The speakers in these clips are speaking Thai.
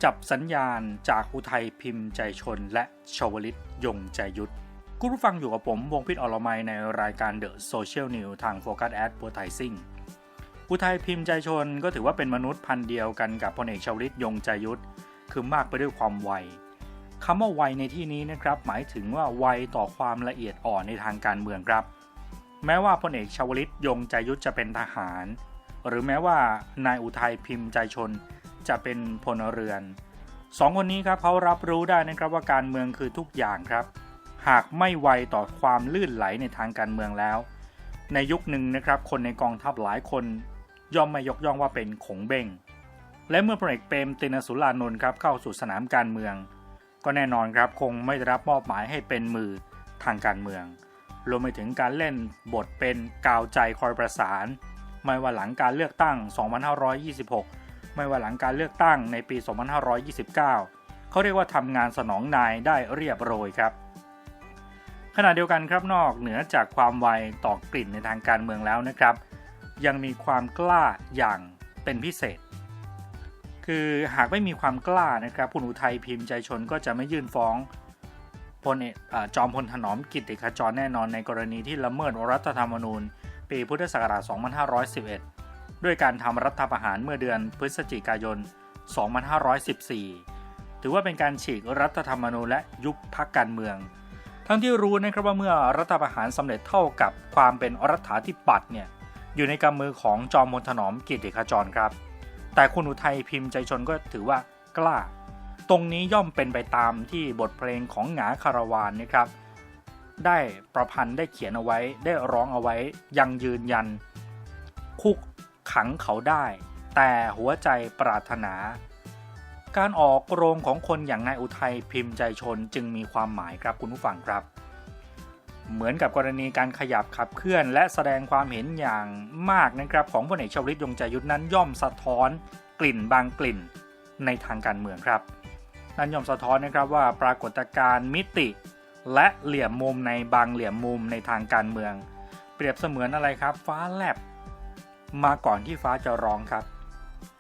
จับสัญญาณจากอุทัยพิมพ์ใจชนและชวลิตยงใจยุทธคุณผู้ฟังอยู่กับผมวงพิษอรมัยในรายการ The Social News ทาง Focus Advertising อุทัยพิมพ์ใจชนก็ถือว่าเป็นมนุษย์พันธุ์เดียวกันกับพลเอกชวลิตยงใจยุทธคือมากไปด้วยความไวคำว่าไวในที่นี้นะครับหมายถึงว่าไวต่อความละเอียดอ่อนในทางการเมืองครับแม้ว่าพลเอกชวลิตยงใจยุทธจะเป็นทหารหรือแม้ว่านายอุทัยพิมพ์ใจชนจะเป็นพลเรือนสองคนนี้ครับเขารับรู้ได้นะครับว่าการเมืองคือทุกอย่างครับหากไม่ไวต่อความลื่นไหลในทางการเมืองแล้วในยุคหนึ่งนะครับคนในกองทัพหลายคนย่อมไม่ยกย่องว่าเป็นขงเบ้งและเมื่อพลเอกเปรมติณสุรานนท์ครับเข้าสู่สนามการเมืองก็แน่นอนครับคงไม่ได้รับมอบหมายให้เป็นมือทางการเมืองรวมไปถึงการเล่นบทเป็นกาวใจคอยประสานไม่ว่าหลังการเลือกตั้ง 2526 ไม่ว่าหลังการเลือกตั้งในปี 2529 เขาเรียกว่าทำงานสนองนายได้เรียบร้อยครับขณะเดียวกันครับนอกเหนือจากความไวต่อกลิ่นในทางการเมืองแล้วนะครับยังมีความกล้าอย่างเป็นพิเศษคือหากไม่มีความกล้านะครับคุณอุทัยพิมพ์ใจชนก็จะไม่ยื่นฟ้องจอมพลถนอมกิตติขจรแน่นอนในกรณีที่ละเมิดรัฐธรรมนูญปีพุทธศักราช 2511 ด้วยการทำรัฐประหารเมื่อเดือนพฤศจิกายน 2514 ถือว่าเป็นการฉีกรัฐธรรมนูญและยุบพรรคการเมืองทั้งที่รู้นะครับว่าเมื่อรัฐประหารสำเร็จเท่ากับความเป็นรัฐาธิปัตย์เนี่ยอยู่ในกำมือของจอมพลถนอมกิตติขจรครับแต่คุณอุทัยพิมพ์ใจชนก็ถือว่ากล้าตรงนี้ย่อมเป็นไปตามที่บทเพลงของหงาคาราวานนะครับได้ประพันธ์ได้เขียนเอาไว้ได้ร้องเอาไว้ยังยืนยันคุกขังเขาได้แต่หัวใจปรารถนาการออกโรงของคนอย่างนายอุทัยพิมพ์ใจชนจึงมีความหมายครับคุณผู้ฟังครับเหมือนกับกรณีการขยับขับเคลื่อนและแสดงความเห็นอย่างมากนะครับของพลเอกชวลิตยงใจยุทธนั้นย่อมสะท้อนกลิ่นบางกลิ่นในทางการเมืองครับนั่นย่อมสะท้อนนะครับว่าปรากฏการณ์มิติและเหลี่ยมมุมในบางเหลี่ยมมุมในทางการเมืองเปรียบเสมือนอะไรครับฟ้าแลบมาก่อนที่ฟ้าจะร้องครับ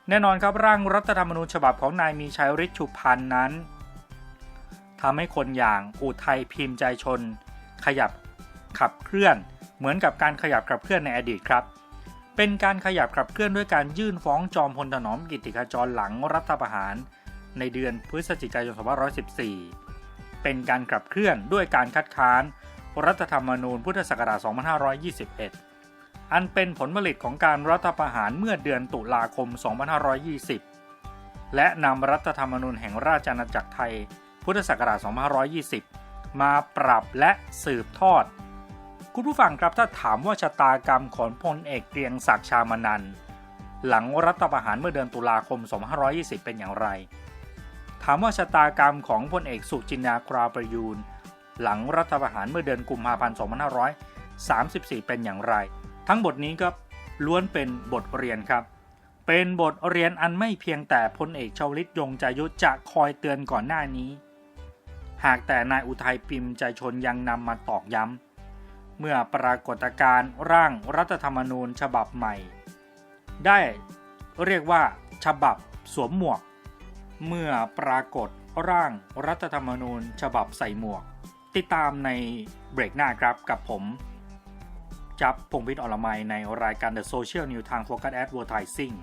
แน่นอนครับร่างรัฐธรรมนูญฉบับของนายมีชัยฤทธิ์ชุพันธ์นั้นทำให้คนอย่างอุทัยพิมพ์ใจชนขยับขับเคลื่อนเหมือนกับการขยับขับเคลื่อนในอดีตครับเป็นการขยับขับเคลื่อนด้วยการยื่นฟ้องจอมพลถนอมกิตติขจรหลังรัฐประหารในเดือนพฤศจิกายน 2514 เป็นการขับเคลื่อนด้วยการคัดค้านรัฐธรรมนูญพุทธศักราช 2521 อันเป็นผลผลิตของการรัฐประหารเมื่อเดือนตุลาคม 2520 และนำรัฐธรรมนูญแห่งราชอาณาจักรไทยพุทธศักราช 2520 มาปรับและสืบทอดคุณผู้ฟังครับถ้าถามว่าชะตากรรมของพลเอกเกรียงศักดิ์ ชามานันท์หลังรัฐประหารเมื่อเดือนตุลาคม 2520 เป็นอย่างไรถามว่าชะตากรรมของพลเอกสุจินดาคราประยูรหลังรัฐประหารเมื่อเดือนกุมภาพันธ์ 2534 เป็นอย่างไรทั้งบทนี้ก็ล้วนเป็นบทเรียนครับเป็นบทเรียนอันไม่เพียงแต่พลเอกชวลิตยงใจยุทธจะคอยเตือนก่อนหน้านี้หากแต่นายอุทัยพิมพ์ใจชนยังนำมาตอกย้ำเมื่อปรากฏการณ์ร่างรัฐธรรมนูญฉบับใหม่ได้เรียกว่าฉบับสวมหมวกเมื่อปรากฏร่างรัฐธรรมนูญฉบับใส่หมวกติดตามในเบรกหน้าครับกับผมจับพงษ์พิษอรมัยในรายการ The Social News ทาง Focus Advertising